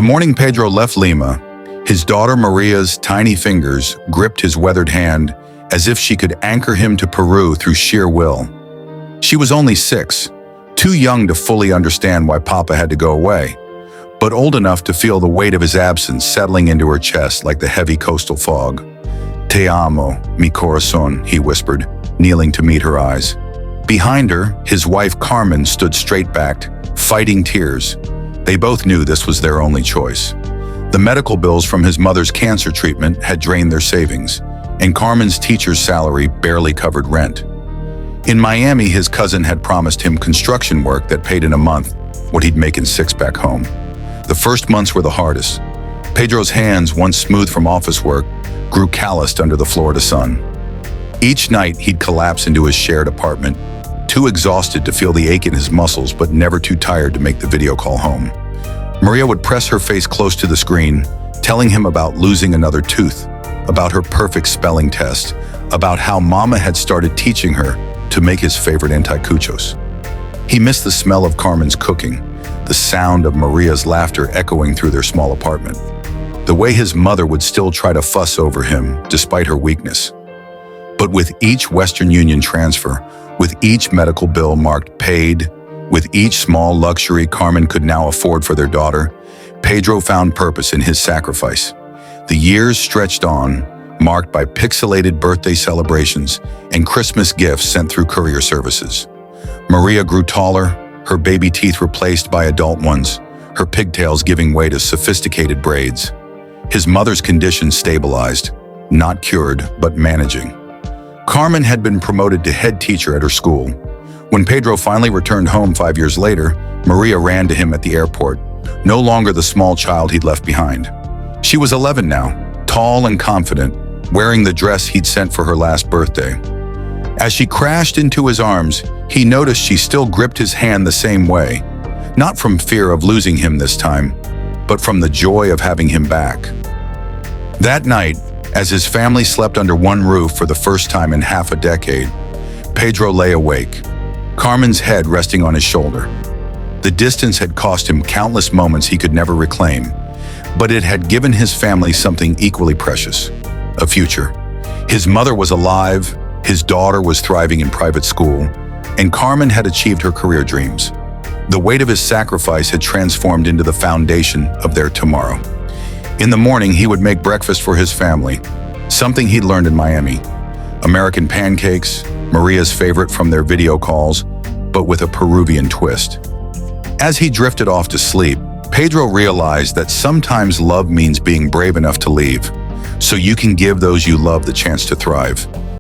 morning Pedro left Lima, his daughter Maria's tiny fingers gripped his weathered hand as if she could anchor him to Peru through sheer will. She was only 6, too young to fully understand why Papa had to go away, but old enough to feel the weight of his absence settling into her chest like the heavy coastal fog. "Te amo, mi corazón," he whispered, kneeling to meet her eyes. Behind her, his wife Carmen stood straight-backed, fighting tears. They both knew this was their only choice. The medical bills from his mother's cancer treatment had drained their savings, and Carmen's teacher's salary barely covered rent. In Miami, his cousin had promised him construction work that paid in a month what he'd make in 6 back home. The first months were the hardest. Pedro's hands, once smooth from office work, grew calloused under the Florida sun. Each night, he'd collapse into his shared apartment, too exhausted to feel the ache in his muscles but never too tired to make the video call home. Maria would press her face close to the screen, telling him about losing another tooth, about her perfect spelling test, about how Mama had started teaching her to make his favorite anticuchos. He missed the smell of Carmen's cooking, the sound of Maria's laughter echoing through their small apartment, the way his mother would still try to fuss over him despite her weakness. But with each Western Union transfer, with each medical bill marked paid, with each small luxury Carmen could now afford for their daughter, Pedro found purpose in his sacrifice. The years stretched on, marked by pixelated birthday celebrations and Christmas gifts sent through courier services. Maria grew taller, her baby teeth replaced by adult ones, her pigtails giving way to sophisticated braids. His mother's condition stabilized, not cured, but managing. Carmen had been promoted to head teacher at her school. When Pedro finally returned home 5 years later, Maria ran to him at the airport, no longer the small child he'd left behind. She was 11 now, tall and confident, wearing the dress he'd sent for her last birthday. As she crashed into his arms, he noticed she still gripped his hand the same way, not from fear of losing him this time, but from the joy of having him back. That night, as his family slept under one roof for the first time in half a decade, Pedro lay awake, Carmen's head resting on his shoulder. The distance had cost him countless moments he could never reclaim, but it had given his family something equally precious, a future. His mother was alive, his daughter was thriving in private school, and Carmen had achieved her career dreams. The weight of his sacrifice had transformed into the foundation of their tomorrow. In the morning, he would make breakfast for his family, something he'd learned in Miami. American pancakes, Maria's favorite from their video calls, but with a Peruvian twist. As he drifted off to sleep, Pedro realized that sometimes love means being brave enough to leave, so you can give those you love the chance to thrive.